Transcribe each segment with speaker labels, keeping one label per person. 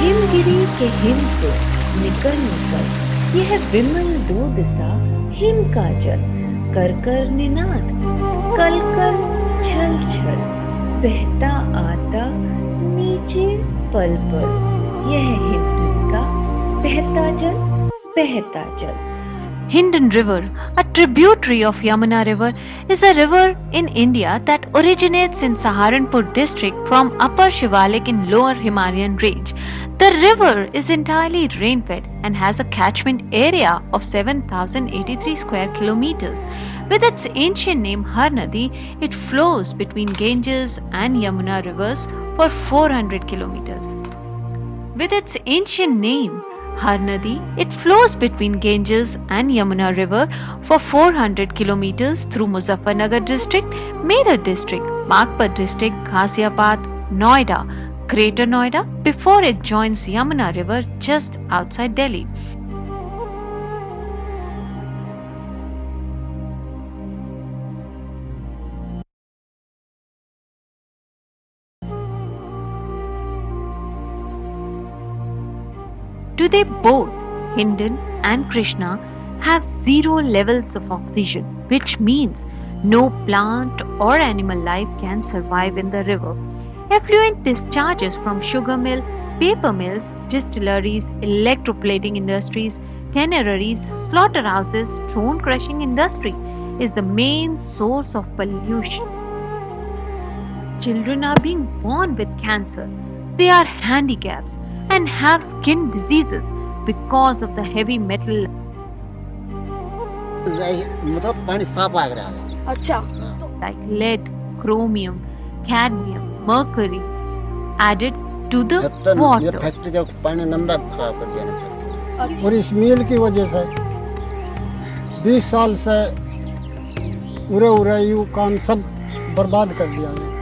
Speaker 1: हिमगिरी के हिम से निकल निकल यह विमल दूध सा हिम का जल, कर कर निनाद कल कल छल छल, बहता आता नीचे पल पल, यह हिंदन का बहता जल।
Speaker 2: Hindon River, a tributary of Yamuna River, is a river in India that originates in Saharanpur district from upper Shivalik in lower Himalayan range. The river is entirely rain-fed and has a catchment area of 7,083 square kilometers. With its ancient name Harnadi, it flows between Ganges and Yamuna rivers for 400 kilometers. With its ancient name Harnadi, it flows between Ganges and Yamuna River for 400 kilometers through Muzaffarnagar district, Meerut district, Bagpat district, Ghaziabad, Noida, Greater Noida before it joins Yamuna River just outside Delhi. Today both Hindon and Krishna have zero levels of oxygen, which means no plant or animal life can survive in the river. Effluent discharges from sugar mill, paper mills, distilleries, electroplating industries, tanneries, slaughterhouses, stone crushing industry is the main source of pollution. Children are being born with cancer. They are handicaps and have skin diseases because of the heavy metal.
Speaker 3: मतलब पानी साफ आ रहा है।
Speaker 4: अच्छा।
Speaker 2: Like lead, chromium, cadmium, mercury added to the
Speaker 3: ये
Speaker 2: water.
Speaker 3: Factory का पानी नंदा खराब कर दिया ना।
Speaker 5: और इस मिल की वजह से 20 साल से उरे यू काम सब बर्बाद कर दिया है।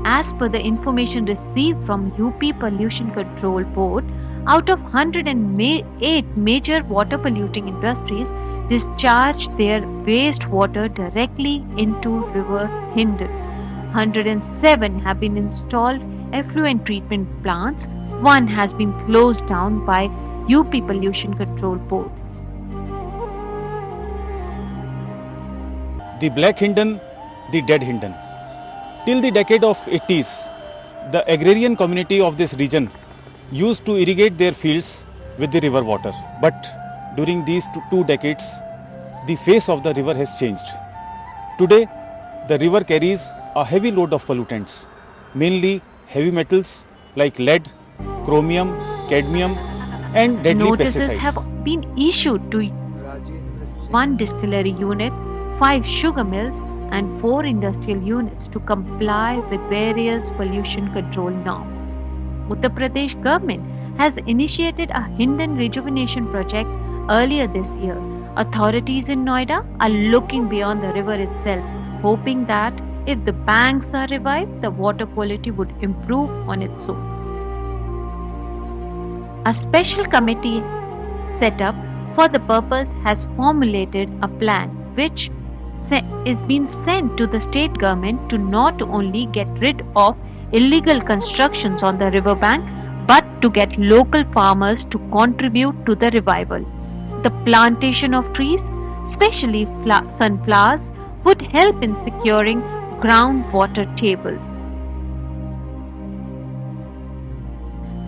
Speaker 2: As per the information received from UP Pollution Control Board, out of 108 major water polluting industries discharge their wastewater directly into river Hindon. 107 have been installed effluent treatment plants. One has been closed down by UP Pollution Control Board.
Speaker 6: The Black Hindon, the Dead Hindon. Till the decade of 80s, the agrarian community of this region used to irrigate their fields with the river water. But during these two decades, the face of the river has changed. Today, the river carries a heavy load of pollutants, mainly heavy metals like lead, chromium, cadmium and deadly
Speaker 2: Notices
Speaker 6: pesticides.
Speaker 2: have been issued to 1 distillery unit, 5 sugar mills and 4 industrial units to comply with various pollution control norms. Uttar Pradesh government has initiated a Hindon rejuvenation project earlier this year. Authorities in Noida are looking beyond the river itself, hoping that if the banks are revived, the water quality would improve on its own. A special committee set up for the purpose has formulated a plan which is being sent to the state government to not only get rid of illegal constructions on the river bank but to get local farmers to contribute to the revival. The plantation of trees, especially sunflowers, would help in securing groundwater table.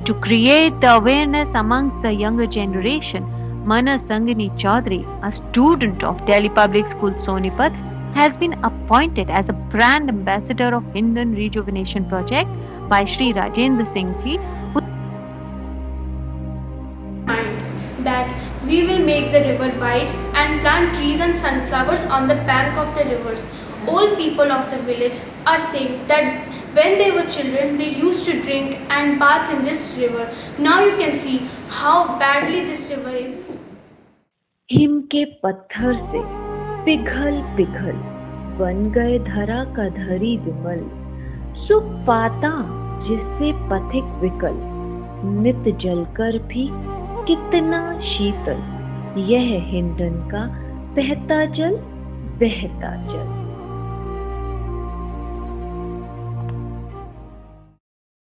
Speaker 2: To create the awareness amongst the younger generation, Manas Sangini Chaudhary, a student of Delhi Public School Sonipat, has been appointed as a brand ambassador of Hindon Rejuvenation Project by Shri Rajendra Singh Ji.
Speaker 4: That we will make the river wide and plant trees and sunflowers on the bank of the rivers. All people of the village are saying that when they were children, they used to drink and bath in this river. Now you can see how badly this river is.
Speaker 1: Him के पत्थर से पिघल पिघल बन गए धरा का धरी विमल, सुख पाता जिससे पथिक विकल, नित जलकर भी कितना शीतल, यह हिंदन का बहता जल।